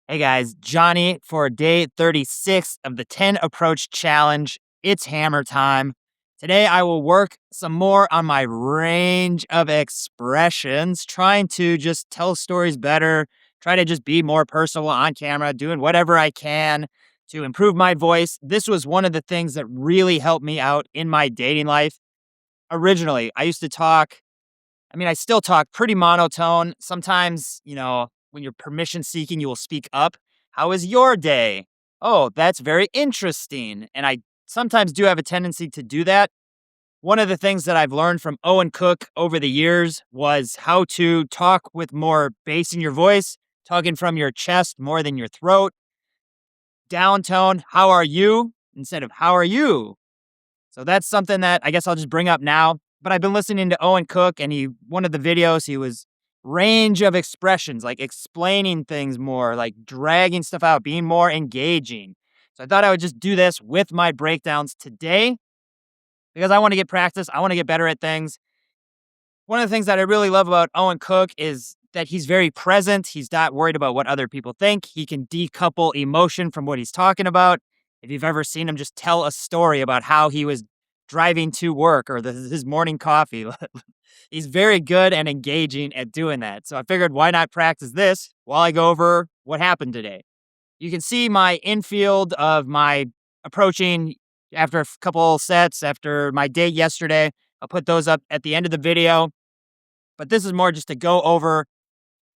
Hey guys, Johnny for day 36 of the 10 approach challenge. It's hammer time. Today I will work some more on my range of expressions, trying to just tell stories better, try to just be more personal on camera, doing whatever I can to improve my voice. This was one of the things that really helped me out in my dating life. Originally, I used to talk I still talk pretty monotone. Sometimes, when you're permission seeking, you will speak up. How is your day? Oh, that's very interesting. And I sometimes do have a tendency to do that. One of the things that I've learned from Owen Cook over the years was how to talk with more bass in your voice, talking from your chest more than your throat. Downtone, how are you? Instead of how are you? So that's something that I guess I'll just bring up now. But I've been listening to Owen Cook, and one of the videos he was range of expressions, like explaining things more, like dragging stuff out, being more engaging. So I thought I would just do this with my breakdowns today because I want to get practice. I want to get better at things. One of the things that I really love about Owen Cook is that he's very present. He's not worried about what other people think. He can decouple emotion from what he's talking about. If you've ever seen him just tell a story about how he was driving to work or his morning coffee, he's very good and engaging at doing that. So I figured, why not practice this while I go over what happened today? You can see my infield of my approaching after a couple sets after my date yesterday. I'll put those up at the end of the video. But this is more just to go over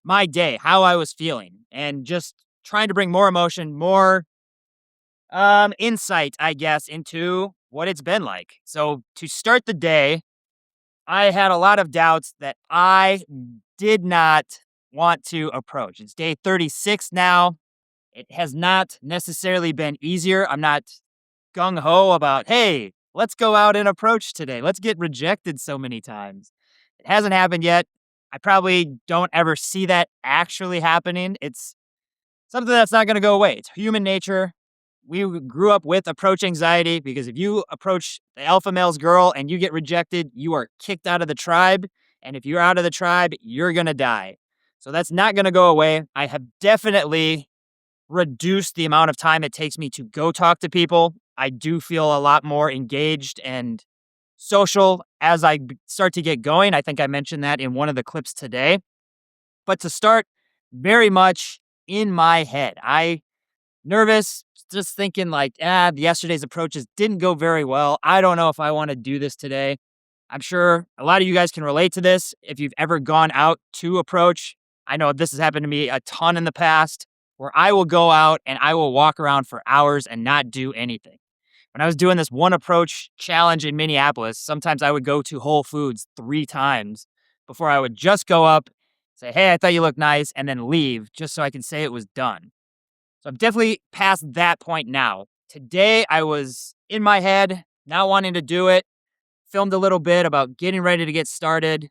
my day, how I was feeling, and just trying to bring more emotion, more insight, I guess, into what it's been like. So to start the day, I had a lot of doubts that I did not want to approach. It's day 36 now. It has not necessarily been easier. I'm not gung ho about, hey, let's go out and approach today. Let's get rejected so many times. It hasn't happened yet. I probably don't ever see that actually happening. It's something that's not going to go away. It's human nature. We grew up with approach anxiety because if you approach the alpha male's girl and you get rejected, you are kicked out of the tribe. And if you're out of the tribe, you're going to die. So that's not going to go away. I have definitely reduced the amount of time it takes me to go talk to people. I do feel a lot more engaged and social as I start to get going. I think I mentioned that in one of the clips today. But to start, very much in my head. I nervous, just thinking like, yesterday's approaches didn't go very well. I don't know if I want to do this today. I'm sure a lot of you guys can relate to this. If you've ever gone out to approach, I know this has happened to me a ton in the past where I will go out and I will walk around for hours and not do anything. When I was doing this one approach challenge in Minneapolis, sometimes I would go to Whole Foods 3 times before I would just go up, say, hey, I thought you looked nice, and then leave just so I can say it was done. So I'm definitely past that point now. Today, I was in my head, not wanting to do it, filmed a little bit about getting ready to get started.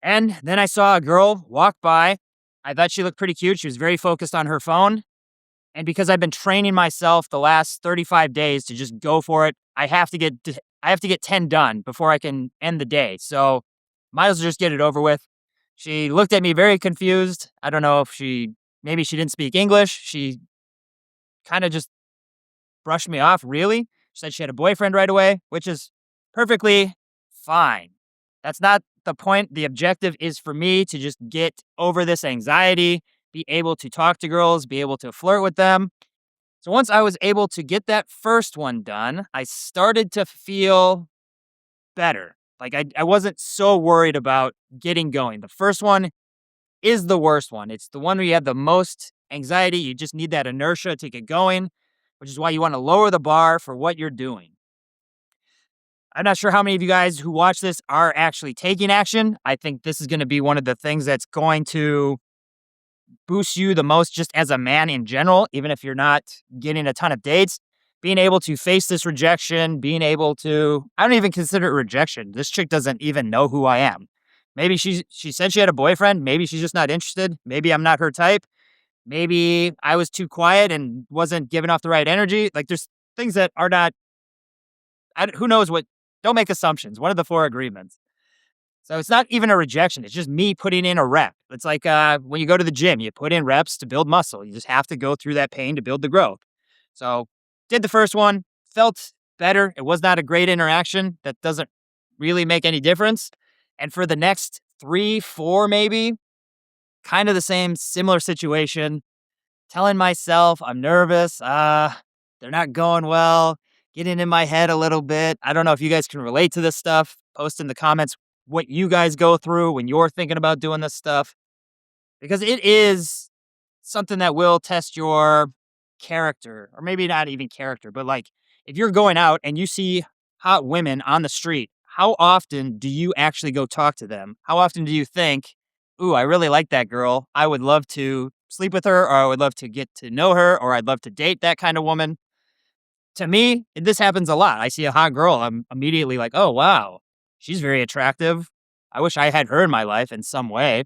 And then I saw a girl walk by. I thought she looked pretty cute. She was very focused on her phone. And because I've been training myself the last 35 days to just go for it, I have to get 10 done before I can end the day. So might as well just get it over with. She looked at me very confused. I don't know if maybe she didn't speak English. She kind of just brushed me off, really. She said she had a boyfriend right away, which is perfectly fine. That's not the point. The objective is for me to just get over this anxiety, be able to talk to girls, be able to flirt with them. So once I was able to get that first one done, I started to feel better. Like I wasn't so worried about getting going. The first one is the worst one. It's the one where you have the most anxiety. You just need that inertia to get going, which is why you want to lower the bar for what you're doing. I'm not sure how many of you guys who watch this are actually taking action. I think this is going to be one of the things that's going to boost you the most just as a man in general, even if you're not getting a ton of dates. Being able to face this rejection, I don't even consider it rejection. This chick doesn't even know who I am. Maybe she said she had a boyfriend. Maybe she's just not interested. Maybe I'm not her type. Maybe I was too quiet and wasn't giving off the right energy. Like there's things that are not, who knows what, don't make assumptions. One of the 4 agreements. So it's not even a rejection. It's just me putting in a rep. It's like when you go to the gym, you put in reps to build muscle. You just have to go through that pain to build the growth. So did the first one, felt better. It was not a great interaction. That doesn't really make any difference. And for the next three, four, maybe, kind of the same, similar situation, telling myself I'm nervous. They're not going well, getting in my head a little bit. I don't know if you guys can relate to this stuff. Post in the comments what you guys go through when you're thinking about doing this stuff because it is something that will test your character, or maybe not even character, but like if you're going out and you see hot women on the street, how often do you actually go talk to them? How often do you think, ooh, I really like that girl. I would love to sleep with her, or I would love to get to know her, or I'd love to date that kind of woman? To me, this happens a lot. I see a hot girl, I'm immediately like, oh, wow, she's very attractive. I wish I had her in my life in some way.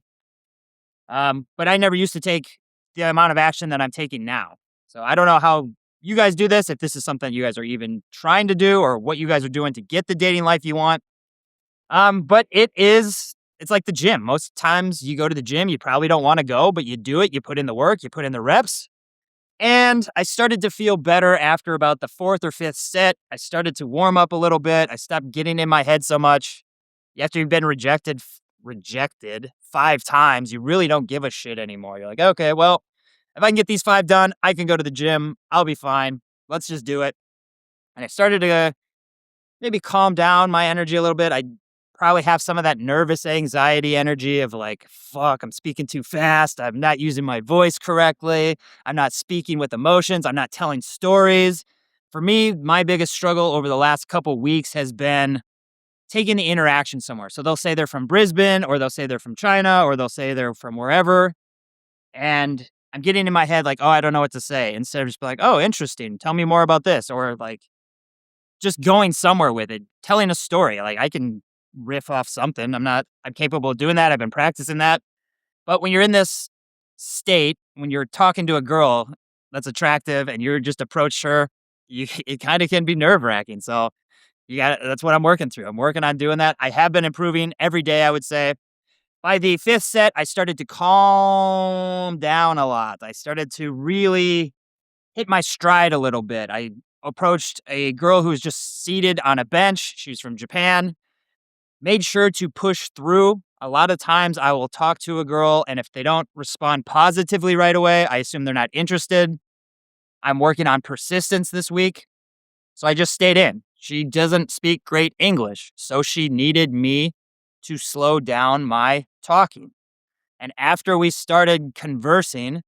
But I never used to take the amount of action that I'm taking now. So I don't know how you guys do this, if this is something you guys are even trying to do or what you guys are doing to get the dating life you want. But it's like the gym. Most times you go to the gym, you probably don't want to go, but you do it. You put in the work, you put in the reps. And I started to feel better after about the fourth or fifth set. I started to warm up a little bit. I stopped getting in my head so much. After you've been rejected 5 times, you really don't give a shit anymore. You're like, okay, well, if I can get these 5 done, I can go to the gym. I'll be fine. Let's just do it. And I started to maybe calm down my energy a little bit. I probably have some of that nervous anxiety energy of like, fuck, I'm speaking too fast. I'm not using my voice correctly. I'm not speaking with emotions. I'm not telling stories. For me, my biggest struggle over the last couple weeks has been taking the interaction somewhere. So they'll say they're from Brisbane, or they'll say they're from China, or they'll say they're from wherever. And I'm getting in my head like, oh, I don't know what to say. Instead of just be like, oh, interesting. Tell me more about this. Or like just going somewhere with it, telling a story. Like I can riff off something. I'm capable of doing that. I've been practicing that. But when you're in this state, when you're talking to a girl that's attractive and you're just approached her, it kind of can be nerve wracking. So that's what I'm working through. I'm working on doing that. I have been improving every day, I would say. By the fifth set, I started to calm down a lot. I started to really hit my stride a little bit. I approached a girl who was just seated on a bench. She was from Japan. Made sure to push through. A lot of times I will talk to a girl, and if they don't respond positively right away, I assume they're not interested. I'm working on persistence this week. So I just stayed in. She doesn't speak great English, so she needed me to slow down my talking. And after we started conversing,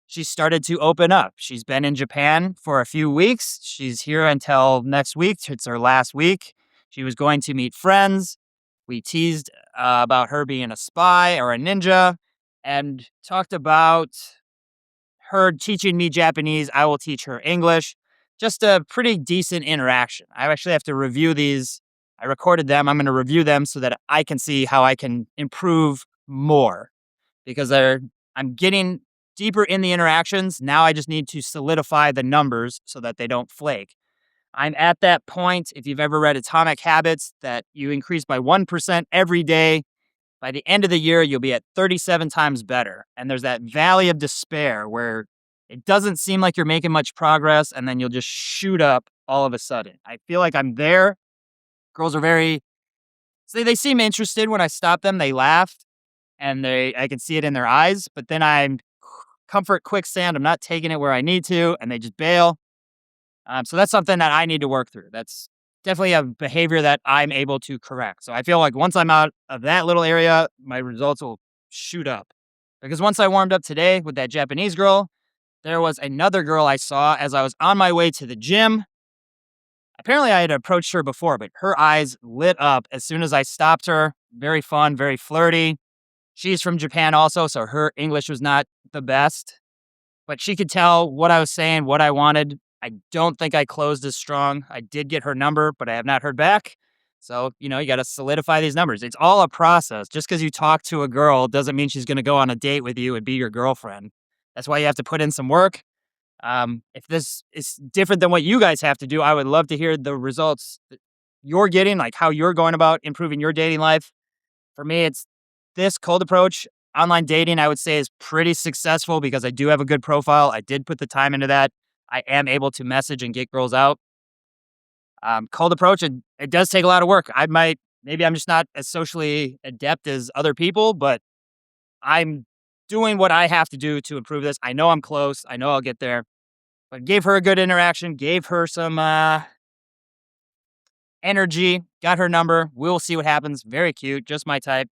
she started to open up. She's been in Japan for a few weeks. She's here until next week. It's her last week. She was going to meet friends. We teased about her being a spy or a ninja and talked about her teaching me Japanese. I will teach her English. Just a pretty decent interaction. I actually have to review these. I recorded them. I'm going to review them so that I can see how I can improve more because I'm getting deeper in the interactions. Now I just need to solidify the numbers so that they don't flake. I'm at that point, if you've ever read Atomic Habits, that you increase by 1% every day. By the end of the year, you'll be at 37 times better. And there's that valley of despair where it doesn't seem like you're making much progress, and then you'll just shoot up all of a sudden. I feel like I'm there. Girls are they seem interested when I stop them. They laugh, and I can see it in their eyes, but then I'm comfort quicksand. I'm not taking it where I need to, and they just bail. So that's something that I need to work through. That's definitely a behavior that I'm able to correct. So I feel like once I'm out of that little area, my results will shoot up. Because once I warmed up today with that Japanese girl, there was another girl I saw as I was on my way to the gym. Apparently, I had approached her before, but her eyes lit up as soon as I stopped her. Very fun, very flirty. She's from Japan also, so her English was not the best, but she could tell what I was saying, what I wanted. I don't think I closed as strong. I did get her number, but I have not heard back. So, you got to solidify these numbers. It's all a process. Just because you talk to a girl doesn't mean she's going to go on a date with you and be your girlfriend. That's why you have to put in some work. If this is different than what you guys have to do, I would love to hear the results that you're getting, like how you're going about improving your dating life. For me, it's this cold approach. Online dating, I would say, is pretty successful because I do have a good profile. I did put the time into that. I am able to message and get girls out. Cold approach, it does take a lot of work. Maybe I'm just not as socially adept as other people, but I'm doing what I have to do to improve this. I know I'm close. I know I'll get there. But gave her a good interaction, gave her some energy, got her number. We'll see what happens. Very cute, just my type.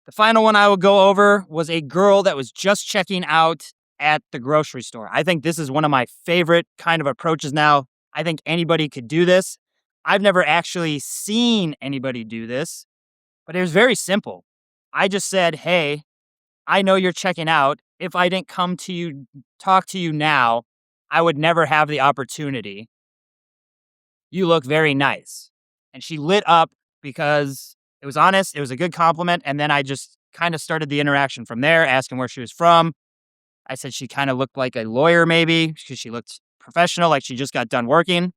The final one I will go over was a girl that was just checking out at the grocery store. I think this is one of my favorite kind of approaches now. I think anybody could do this. I've never actually seen anybody do this, but it was very simple. I just said, "Hey, I know you're checking out. If I didn't come to you, talk to you now, I would never have the opportunity. You look very nice." And she lit up because it was honest, it was a good compliment, and then I just kind of started the interaction from there, asking where she was from. I said she kind of looked like a lawyer maybe because she looked professional, like she just got done working.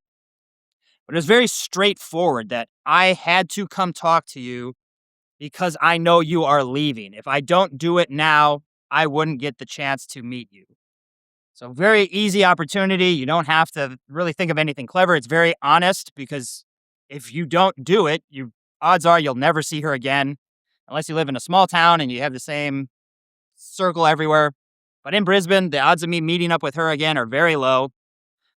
But it was very straightforward that I had to come talk to you because I know you are leaving. If I don't do it now, I wouldn't get the chance to meet you. So very easy opportunity. You don't have to really think of anything clever. It's very honest because if you don't do it, you odds are you'll never see her again unless you live in a small town and you have the same circle everywhere. But in Brisbane, the odds of me meeting up with her again are very low.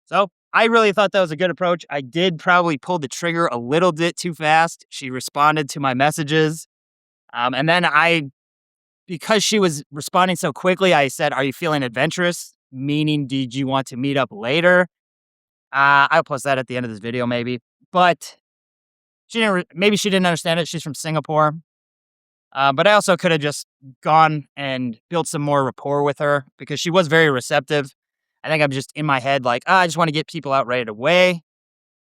So I really thought that was a good approach. I did probably pull the trigger a little bit too fast. She responded to my messages. And then because she was responding so quickly, I said, "Are you feeling adventurous?" Meaning, did you want to meet up later? I'll post that at the end of this video, maybe. But maybe she didn't understand it. She's from Singapore. But I also could have just gone and built some more rapport with her because she was very receptive. I think I'm just in my head like, I just want to get people out right away,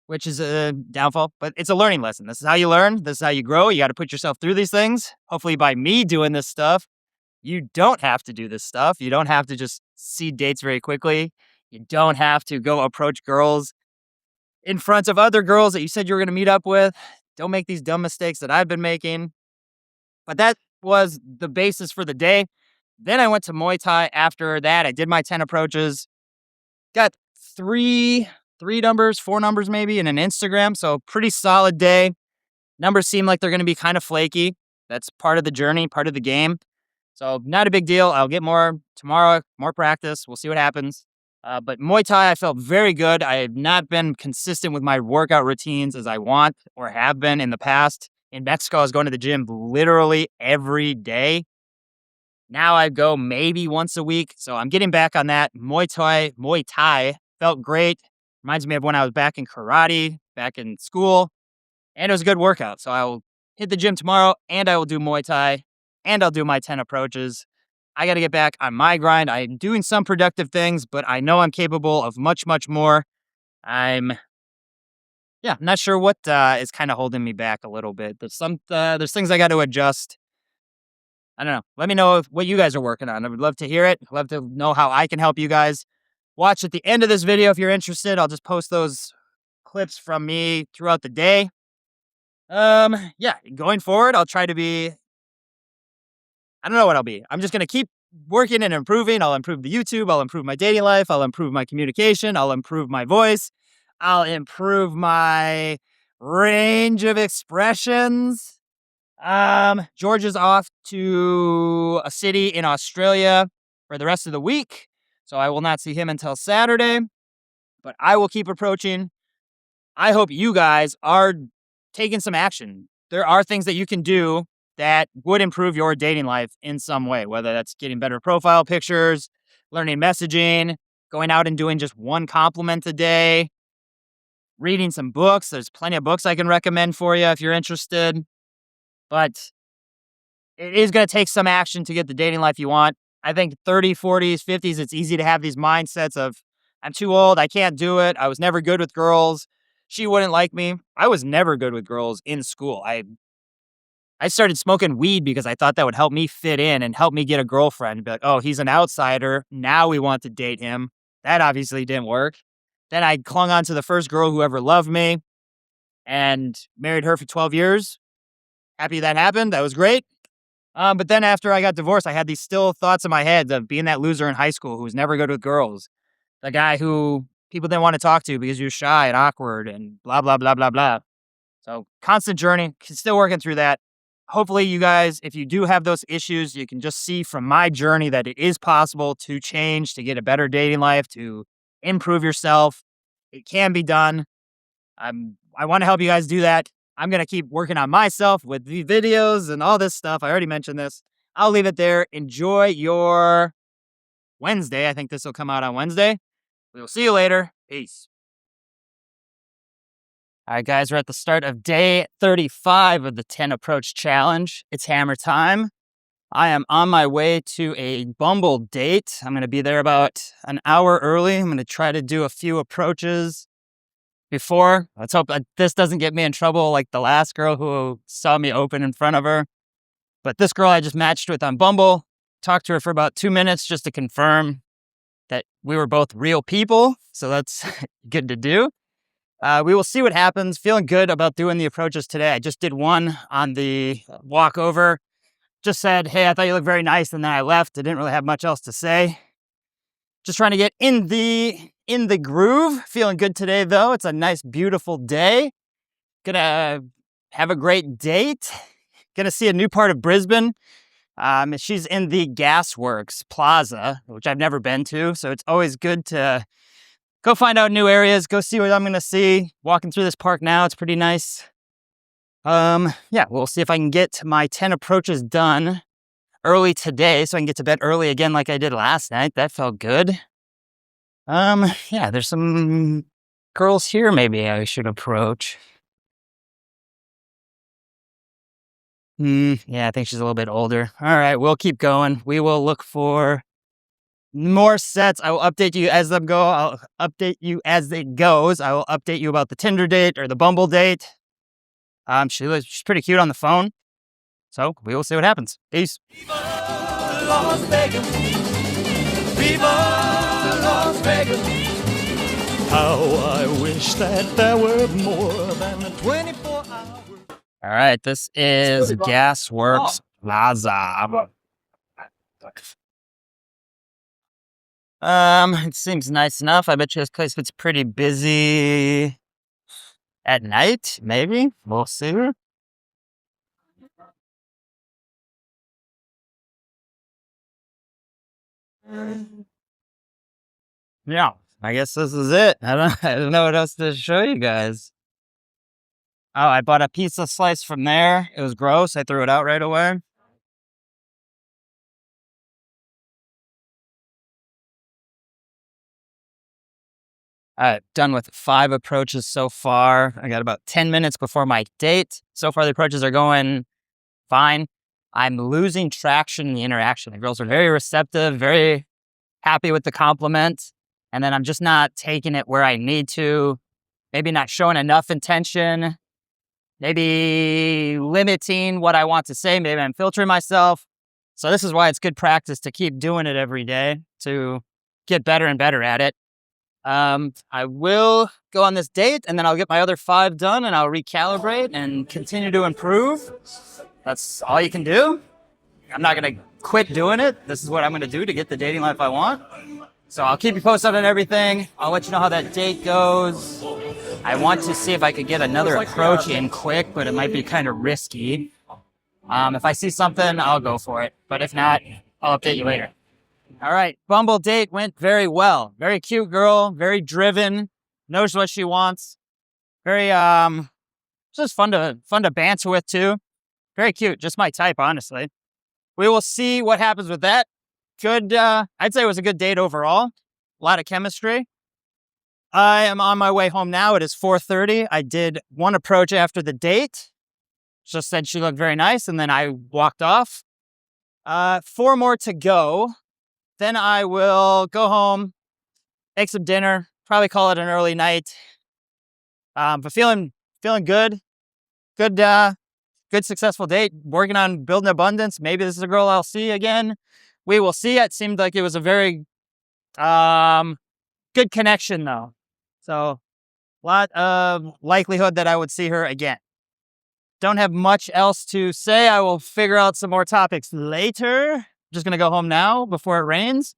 which is a downfall, but it's a learning lesson. This is how you learn. This is how you grow. You got to put yourself through these things. Hopefully, by me doing this stuff, you don't have to do this stuff. You don't have to just see dates very quickly. You don't have to go approach girls in front of other girls that you said you were going to meet up with. Don't make these dumb mistakes that I've been making. But that was the basis for the day. Then I went to Muay Thai after that. I did my 10 approaches. Got three numbers, four numbers maybe, and an Instagram. So pretty solid day. Numbers seem like they're going to be kind of flaky. That's part of the journey, part of the game. So not a big deal. I'll get more tomorrow, more practice. We'll see what happens. But Muay Thai, I felt very good. I have not been consistent with my workout routines as I want or have been in the past. In Mexico, I was going to the gym literally every day. Now I go maybe once a week. So I'm getting back on that. Muay Thai felt great. Reminds me of when I was back in karate, back in school. And it was a good workout. So I will hit the gym tomorrow and I will do Muay Thai and I'll do my 10 approaches. I got to get back on my grind. I'm doing some productive things, but I know I'm capable of much, much more. I'm not sure what is kind of holding me back a little bit. There's things I got to adjust. I don't know. Let me know what you guys are working on. I would love to hear it. I'd love to know how I can help you guys. Watch at the end of this video if you're interested. I'll just post those clips from me throughout the day. Going forward, I'll try to be, I don't know what I'll be. I'm just going to keep working and improving. I'll improve the YouTube. I'll improve my dating life. I'll improve my communication. I'll improve my voice. I'll improve my range of expressions. George is off to a city in Australia for the rest of the week, so I will not see him until Saturday, but I will keep approaching. I hope you guys are taking some action. There are things that you can do that would improve your dating life in some way, whether that's getting better profile pictures, learning messaging, going out and doing just one compliment a day, reading some books. There's plenty of books I can recommend for you if you're interested. But it is going to take some action to get the dating life you want. I think 30s, 40s, 50s, it's easy to have these mindsets of, I'm too old, I can't do it, I was never good with girls, she wouldn't like me. I was never good with girls in school. I started smoking weed because I thought that would help me fit in and help me get a girlfriend. Be like, oh, he's an outsider, now we want to date him. That obviously didn't work. Then I clung on to the first girl who ever loved me and married her for 12 years. happy that happened. That was great. But then after I got divorced, I had these still thoughts in my head of being that loser in high school who was never good with girls, the guy who people didn't want to talk to because he was shy and awkward and blah, blah, blah, blah, blah. So constant journey, still working through that. Hopefully, you guys, if you do have those issues, you can just see from my journey that it is possible to change, to get a better dating life, to improve yourself. It can be done. I want to help you guys do that. I'm going to keep working on myself with the videos and all this stuff. I already mentioned this. I'll leave it there. Enjoy your Wednesday. I think this will come out on Wednesday. We will see you later. Peace. All right, guys, we're at the start of day 35 of the 10 Approach Challenge. It's hammer time. I am on my way to a Bumble date. I'm going to be there about an hour early. I'm going to try to do a few approaches before. Let's hope that this doesn't get me in trouble like the last girl who saw me open in front of her. But this girl I just matched with on Bumble, talked to her for about 2 minutes just to confirm that we were both real people. So that's good to do. We will see what happens. Feeling good about doing the approaches today. I just did one on the walk over. Just said, hey, I thought you looked very nice. And then I left. I didn't really have much else to say. Just trying to get in the groove. Feeling good today, though. It's a nice, beautiful day. Gonna have a great date. Gonna see a new part of Brisbane. She's in the Gasworks Plaza, which I've never been to. So it's always good to go find out new areas, go see what I'm gonna see. Walking through this park now, it's pretty nice. Yeah, we'll see if I can get my 10 approaches done early today so I can get to bed early again like I did last night. That felt good. Yeah, there's some girls here maybe I should approach. Yeah, I think she's a little bit older. All right, we'll keep going. We will look for more sets. I will update you as them go. I'll update you as it goes. I will update you about the Tinder date or the Bumble date. She's pretty cute on the phone. So we will see what happens. Peace. Viva Las Vegas. Viva Las Vegas. How I wish that there were more than 24 hours. All right, this is Gasworks Plaza. It seems nice enough. I bet you this place gets pretty busy at night, maybe. We'll see. Yeah, I guess this is it. I don't know what else to show you guys. Oh, I bought a pizza slice from there. It was gross. I threw it out right away. All right, done with 5 approaches so far. I got about 10 minutes before my date. So far, the approaches are going fine. I'm losing traction in the interaction. The girls are very receptive, very happy with the compliment. And then I'm just not taking it where I need to. Maybe not showing enough intention. Maybe limiting what I want to say. Maybe I'm filtering myself. So this is why it's good practice to keep doing it every day to get better and better at it. I will go on this date and then I'll get my other 5 done and I'll recalibrate and continue to improve. That's all you can do. I'm not going to quit doing it. This is what I'm going to do to get the dating life I want. So I'll keep you posted on everything. I'll let you know how that date goes. I want to see if I could get another approach in quick, but it might be kind of risky. If I see something, I'll go for it. But if not, I'll update you later. All right, Bumble date went very well. Very cute girl, very driven, knows what she wants. Very just fun to banter with too. Very cute, just my type, honestly. We will see what happens with that. Good, I'd say it was a good date overall. A lot of chemistry. I am on my way home now. It is 4:30. I did 1 approach after the date. Just said she looked very nice, and then I walked off. 4 more to go. Then I will go home, make some dinner, probably call it an early night. But feeling good. Good successful date. Working on building abundance. Maybe this is a girl I'll see again. We will see. It seemed like it was a very good connection though. So a lot of likelihood that I would see her again. don't have much else to say. I will figure out some more topics later. Just gonna go home now before it rains.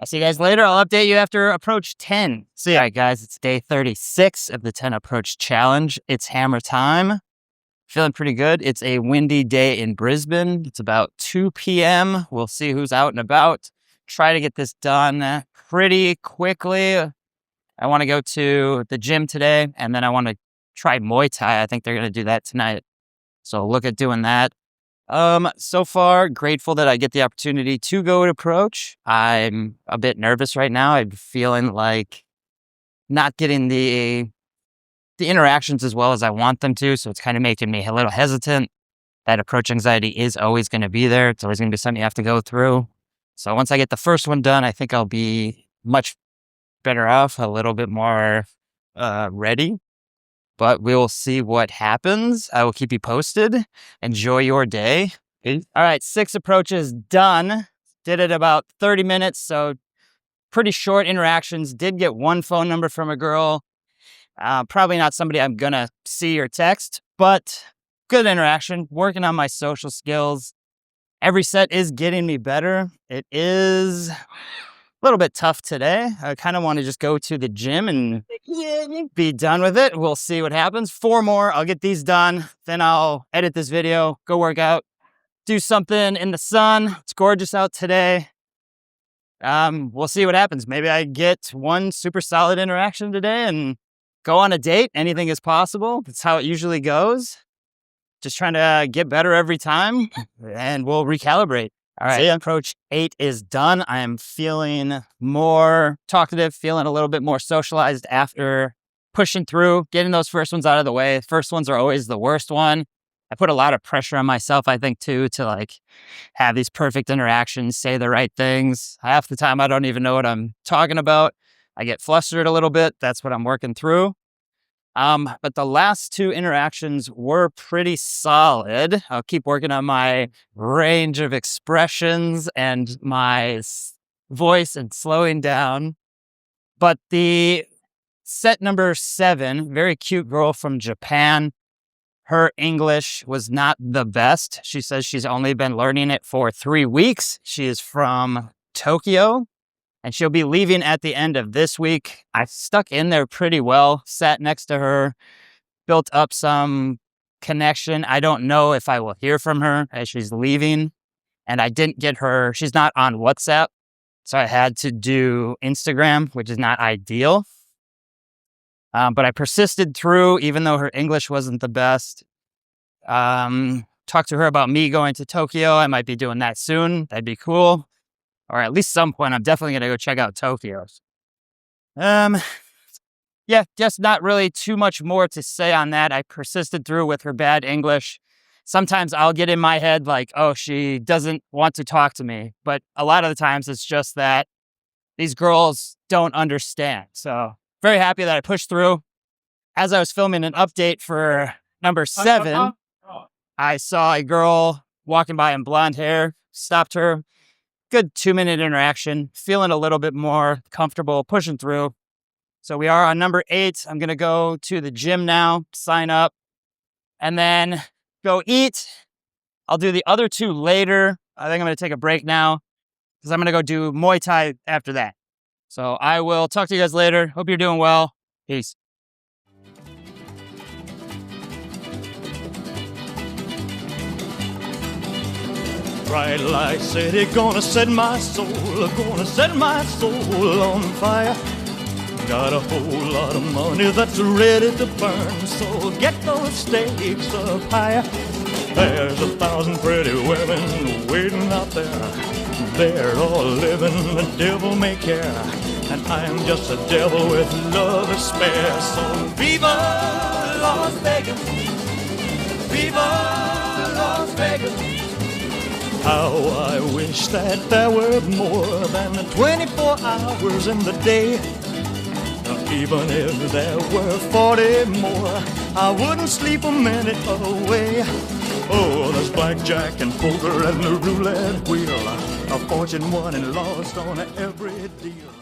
I'll see you guys later. I'll update you after approach 10. See ya. All right, guys, it's day 36 of the 10 approach challenge. It's hammer time. Feeling pretty good. It's a windy day in Brisbane. It's about 2 p.m. We'll see who's out and about. Try to get this done pretty quickly. I want to go to the gym today, and then I want to try Muay Thai. I think they're going to do that tonight. So look at doing that. So far, grateful that I get the opportunity to go to approach. I'm a bit nervous right now. I'm feeling like not getting the interactions as well as I want them to. So it's kind of making me a little hesitant. That approach anxiety is always going to be there. It's always going to be something you have to go through. So once I get the first one done, I think I'll be much better off, a little bit more ready. But we will see what happens. I will keep you posted. Enjoy your day. All right, 6 approaches done. Did it about 30 minutes, so pretty short interactions. Did get one phone number from a girl. Probably not somebody I'm going to see or text, but good interaction. Working on my social skills. Every set is getting me better. It is a little bit tough today. I kind of want to just go to the gym and be done with it. We'll see what happens. 4 more. I'll get these done. Then I'll edit this video, go work out, do something in the sun. It's gorgeous out today. We'll see what happens. Maybe I get one super solid interaction today and go on a date. Anything is possible. That's how it usually goes. Just trying to get better every time, and we'll recalibrate. All right, approach 8 is done. I am feeling more talkative, feeling a little bit more socialized after pushing through, getting those first ones out of the way. First ones are always the worst one. I put a lot of pressure on myself, I think, too, to like have these perfect interactions, say the right things. Half the time, I don't even know what I'm talking about. I get flustered a little bit. That's what I'm working through. But the last 2 interactions were pretty solid. I'll keep working on my range of expressions and my voice and slowing down. But the set number 7, very cute girl from Japan. Her English was not the best. She says she's only been learning it for 3 weeks. She is from Tokyo. And she'll be leaving at the end of this week. I stuck in there pretty well, sat next to her, built up some connection. I don't know if I will hear from her as she's leaving. And I didn't get her, she's not on WhatsApp. So I had to do Instagram, which is not ideal. But I persisted through, even though her English wasn't the best. Talked to her about me going to Tokyo. I might be doing that soon. That'd be cool. Or at least some point, I'm definitely going to go check out Tokyo. Yeah, just not really too much more to say on that. I persisted through with her bad English. Sometimes I'll get in my head like, oh, she doesn't want to talk to me. But a lot of the times it's just that these girls don't understand. So very happy that I pushed through. As I was filming an update for number 7, I saw a girl walking by in blonde hair, stopped her. Good 2-minute interaction, feeling a little bit more comfortable pushing through. So we are on number 8. I'm going to go to the gym now, sign up, and then go eat. I'll do the other 2 later. I think I'm going to take a break now because I'm going to go do Muay Thai after that. So I will talk to you guys later. Hope you're doing well. Peace. Bright light city, gonna set my soul on fire. Got a whole lot of money that's ready to burn, so get those stakes up higher. There's 1,000 pretty women waiting out there. They're all living the devil may care, and I'm just a devil with love to spare. So viva Las Vegas, viva Las Vegas. How I wish that there were more than 24 hours in the day. Even if there were 40 more, I wouldn't sleep a minute away. Oh, there's blackjack and poker and the roulette wheel, a fortune won and lost on every deal.